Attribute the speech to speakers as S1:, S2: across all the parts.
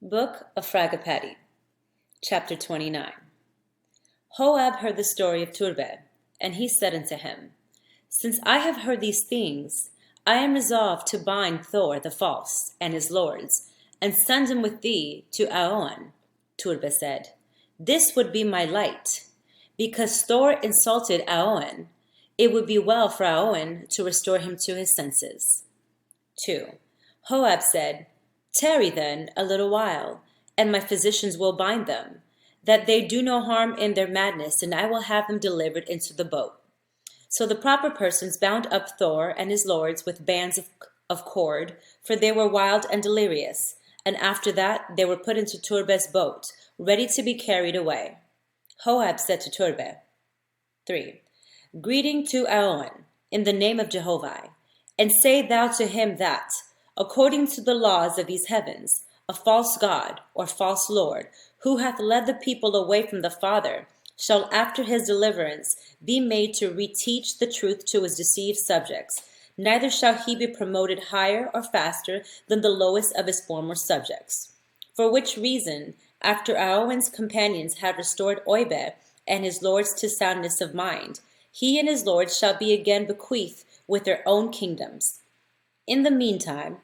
S1: Book of Fragapatti, Chapter 29. Hoab heard the story of Turbe, and he said unto him, Since I have heard these things, I am resolved to bind Thor the false and his lords, and send him with thee to Aoin. Turbe said, This would be my light. Because Thor insulted Aoin, it would be well for Aoin to restore him to his senses. 2. Hoab said, Tarry then a little while, and my physicians will bind them, that they do no harm in their madness, and I will have them delivered into the boat. So the proper persons bound up Thor and his lords with bands of cord, for they were wild and delirious, and after that they were put into Turbe's boat, ready to be carried away. Hoab said to Turbe, 3. Greeting to Aoin, in the name of Jehovah, and say thou to him that, according to the laws of these heavens, a false god or false lord, who hath led the people away from the Father, shall after his deliverance be made to reteach the truth to his deceived subjects, neither shall he be promoted higher or faster than the lowest of his former subjects. For which reason, after Aoin's companions have restored Oibe and his lords to soundness of mind, he and his lords shall be again bequeathed with their own kingdoms. In the meantime,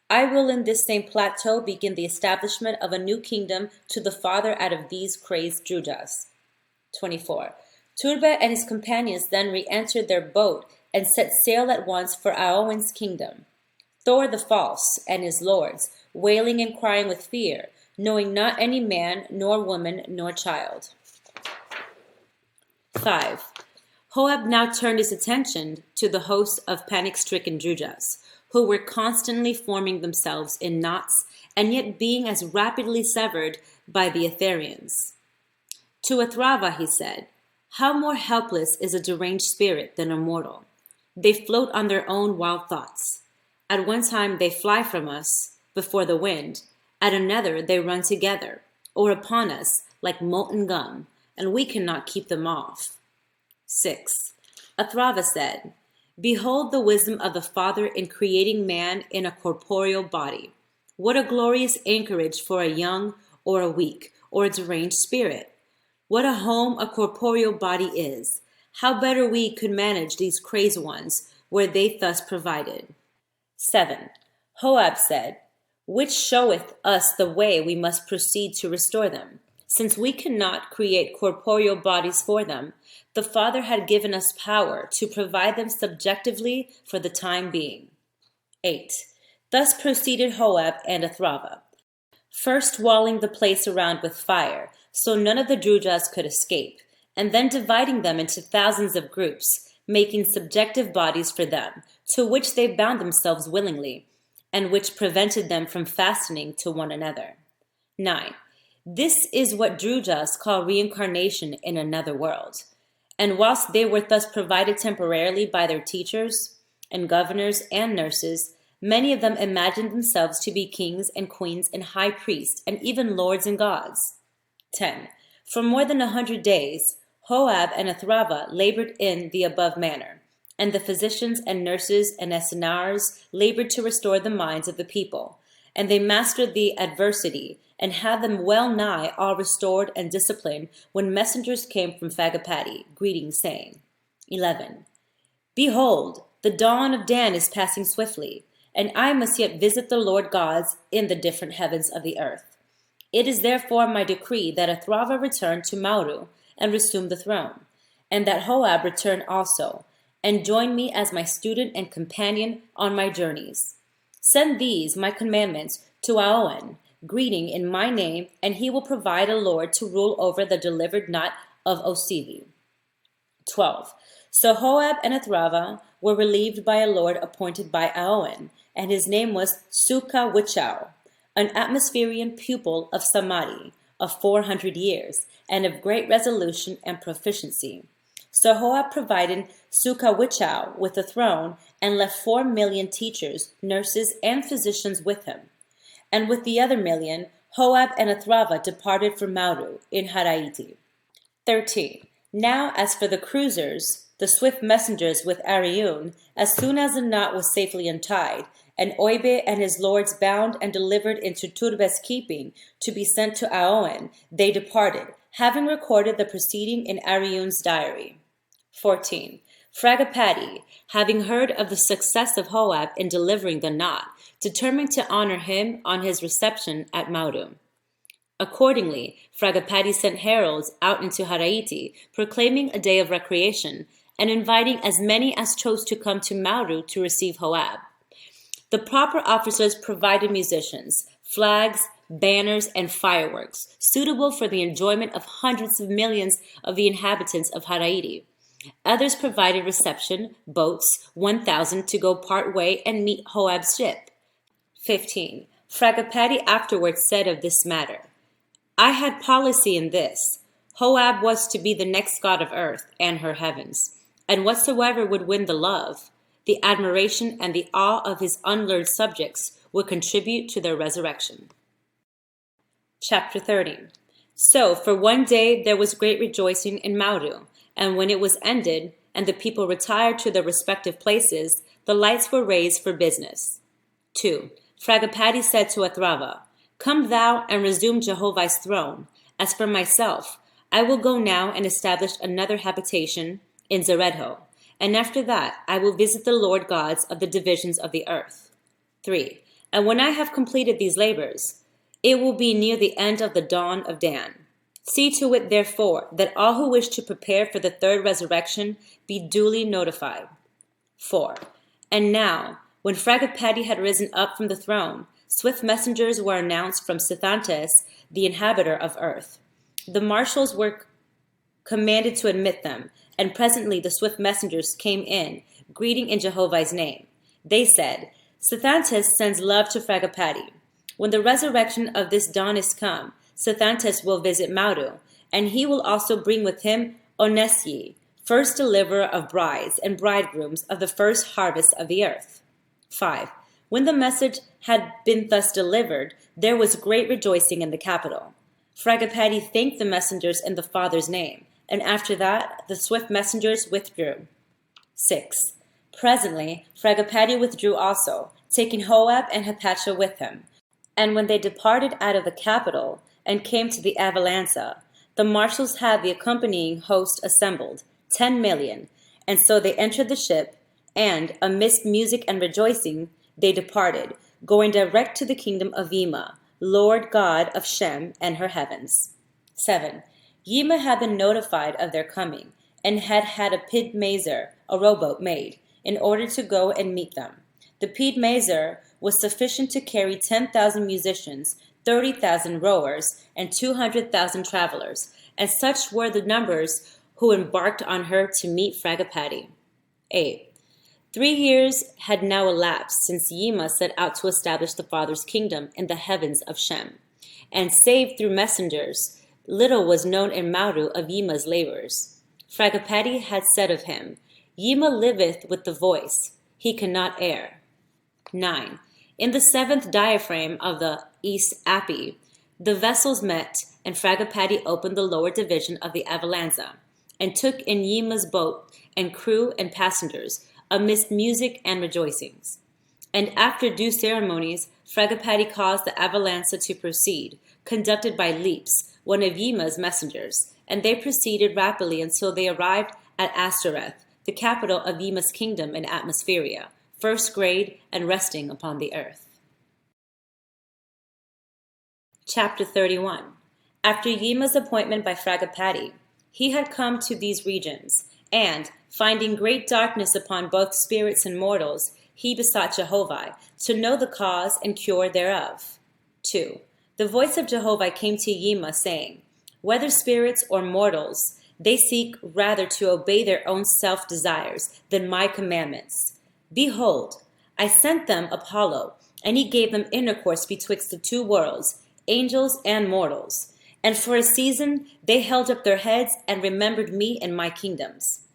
S1: I will in this same plateau begin the establishment of a new kingdom to the father out of these crazed Drujas. 24. Turbe and his companions then re-entered their boat and set sail at once for Aoin's kingdom. Thor the false and his lords, wailing and crying with fear, knowing not any man, nor woman, nor child. 5. Hoab now turned his attention to the host of panic-stricken Drujas, who were constantly forming themselves in knots and yet being as rapidly severed by the Etherians. To Athrava he said, How more helpless is a deranged spirit than a mortal? They float on their own wild thoughts. At one time they fly from us before the wind, at another they run together, or upon us like molten gum, and we cannot keep them off. 6. Athrava said, Behold the wisdom of the Father in creating man in a corporeal body. What a glorious anchorage for a young or a weak or a deranged spirit. What a home a corporeal body is. How better we could manage these crazed ones were they thus provided. 7. Hoab said, Which showeth us the way we must proceed to restore them. Since we cannot create corporeal bodies for them, the Father had given us power to provide them subjectively for the time being. 8. Thus proceeded Hoab and Athrava, first walling the place around with fire, so none of the Drujas could escape, and then dividing them into thousands of groups, making subjective bodies for them, to which they bound themselves willingly, and which prevented them from fastening to one another. 9. This is what Drujas call reincarnation in another world. And whilst they were thus provided temporarily by their teachers and governors and nurses, many of them imagined themselves to be kings and queens and high priests and even lords and gods. 10. For more than 100 days, Hoab and Athrava labored in the above manner, and the physicians and nurses and essenars labored to restore the minds of the people, and they mastered the adversity and had them well nigh all restored and disciplined when messengers came from Fragapatti, greeting, saying, 11. Behold, the dawn of Dan is passing swiftly, and I must yet visit the Lord gods in the different heavens of the earth. It is therefore my decree that Athrava return to Mauru and resume the throne, and that Hoab return also, and join me as my student and companion on my journeys. Send these, my commandments, to Aoin, greeting in my name, and he will provide a lord to rule over the delivered knot of Osivi. 12. So Hoab and Athrava were relieved by a lord appointed by Aoin, and his name was Ch.29-31, an atmospherian pupil of Samadhi of 400 years, and of great resolution and proficiency. So Hoab provided Ch.29 with a throne and left 4 million teachers, nurses, and physicians with him. And with the other million, Hoab and Athrava departed for Mauru in Haraiti. 13. Now as for the cruisers, the swift messengers with Ariun, as soon as the knot was safely untied, and Oibe and his lords bound and delivered into Turbe's keeping to be sent to Aoin, they departed, having recorded the proceeding in Ariun's diary. 14. Fragapatti, having heard of the success of Hoab in delivering the knot, determined to honor him on his reception at Mauru. Accordingly, Fragapatti sent heralds out into Haraiti, proclaiming a day of recreation, and inviting as many as chose to come to Mauru to receive Hoab. The proper officers provided musicians, flags, banners, and fireworks, suitable for the enjoyment of hundreds of millions of the inhabitants of Haraiti. Others provided reception, boats, 1,000 to go part way and meet Hoab's ship. 15. Fragapatti afterwards said of this matter, I had policy in this. Hoab was to be the next god of earth and her heavens, and whatsoever would win the love, the admiration, and the awe of his unlearned subjects would contribute to their resurrection. Chapter 30. So for one day there was great rejoicing in Mauru, and when it was ended, and the people retired to their respective places, the lights were raised for business. 2. Fragapatti said to Athrava, Come thou and resume Jehovah's throne. As for myself, I will go now and establish another habitation in Zeredho, and after that I will visit the Lord gods of the divisions of the earth. 3. And when I have completed these labors, it will be near the end of the dawn of Dan. See to it, therefore, that all who wish to prepare for the third resurrection be duly notified. 4. And now, when Fragapatti had risen up from the throne, swift messengers were announced from Sethantes, the inhabitor of earth. The marshals were commanded to admit them, and presently the swift messengers came in, greeting in Jehovah's name. They said, Sethantes sends love to Fragapatti. When the resurrection of this dawn is come, Sethantes will visit Mauru, and he will also bring with him Onesyi, first deliverer of brides and bridegrooms of the first harvest of the earth. 5. When the message had been thus delivered, there was great rejoicing in the capital. Fragapatti thanked the messengers in the Father's name, and after that the swift messengers withdrew. 6. Presently Fragapatti withdrew also, taking Hoab and Hypatia with him. And when they departed out of the capital and came to the Avalanza, the marshals had the accompanying host assembled, 10 million, and so they entered the ship, and, amidst music and rejoicing, they departed, going direct to the kingdom of Yima, Lord God of Shem and her heavens. 7. Yima had been notified of their coming, and had a pid mazer, a rowboat, made, in order to go and meet them. The pid mazer was sufficient to carry 10,000 musicians, 30,000 rowers, and 200,000 travelers, and such were the numbers who embarked on her to meet Fragapatti. 8. 3 years had now elapsed since Yima set out to establish the Father's kingdom in the heavens of Shem, and save through messengers, little was known in Mauru of Yima's labors. Fragapatti had said of him, Yima liveth with the voice, he cannot err. 9. In the 7th diaphragm of the East Api, the vessels met, and Fragapatti opened the lower division of the Avalanza, and took in Yima's boat and crew and passengers, amidst music and rejoicings. And after due ceremonies, Fragapatti caused the Avalanza to proceed, conducted by Leaps, one of Yima's messengers, and they proceeded rapidly until they arrived at Astoreth, the capital of Yima's kingdom in Atmospheria, first grade and resting upon the earth. Chapter 31. After Yima's appointment by Fragapatti, he had come to these regions, and, finding great darkness upon both spirits and mortals, he besought Jehovah to know the cause and cure thereof. 2. The voice of Jehovah came to Yima, saying, Whether spirits or mortals, they seek rather to obey their own self-desires than my commandments. Behold, I sent them Apollo, and he gave them intercourse betwixt the two worlds, angels and mortals. And for a season they held up their heads and remembered me and my kingdoms.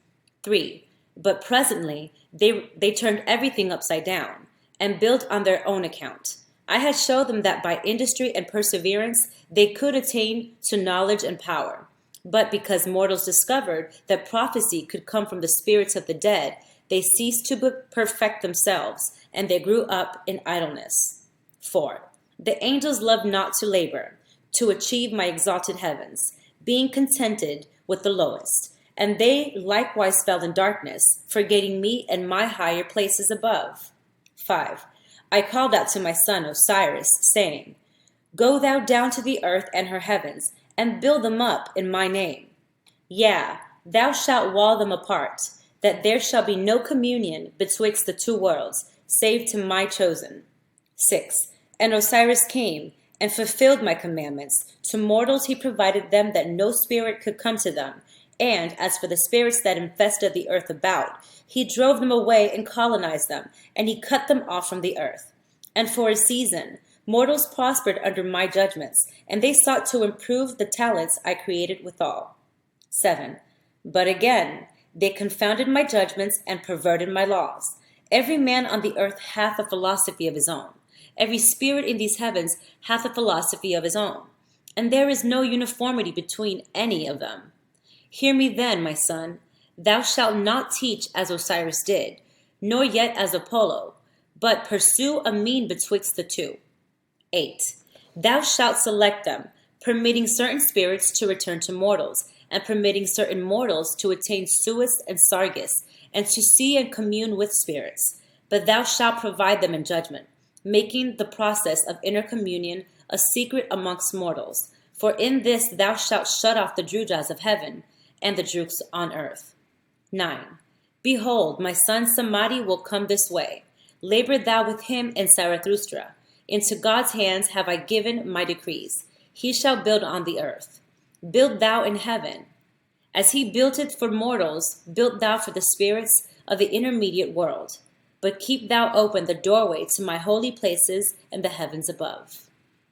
S1: 3. But presently they turned everything upside down, and built on their own account. I had showed them that by industry and perseverance they could attain to knowledge and power. But because mortals discovered that prophecy could come from the spirits of the dead, they ceased to perfect themselves, and they grew up in idleness. 4. The angels loved not to labor, to achieve my exalted heavens, being contented with the lowest. And they likewise fell in darkness, forgetting me and my higher places above. 5. I called out to my son Osiris, saying, Go thou down to the earth and her heavens, and build them up in my name. Yeah, thou shalt wall them apart, that there shall be no communion betwixt the two worlds, save to my chosen. 6. And Osiris came and fulfilled my commandments. To mortals he provided them that no spirit could come to them. And as for the spirits that infested the earth about, he drove them away and colonized them, and he cut them off from the earth. And for a season, mortals prospered under my judgments, and they sought to improve the talents I created withal. 7. But again, they confounded my judgments and perverted my laws. Every man on the earth hath a philosophy of his own. Every spirit in these heavens hath a philosophy of his own. And there is no uniformity between any of them. Hear me then, my son. Thou shalt not teach as Osiris did, nor yet as Apollo, but pursue a mean betwixt the two. 8. Thou shalt select them, permitting certain spirits to return to mortals, and permitting certain mortals to attain Suis and Sargis, and to see and commune with spirits. But thou shalt provide them in judgment, making the process of intercommunion a secret amongst mortals. For in this thou shalt shut off the Drujas of heaven, and the Druks on earth. 9. Behold, my son Samadhi will come this way. Labor thou with him in Zarathustra. Into God's hands have I given my decrees. He shall build on the earth. Build thou in heaven. As he built it for mortals, built thou for the spirits of the intermediate world. But keep thou open the doorway to my holy places in the heavens above.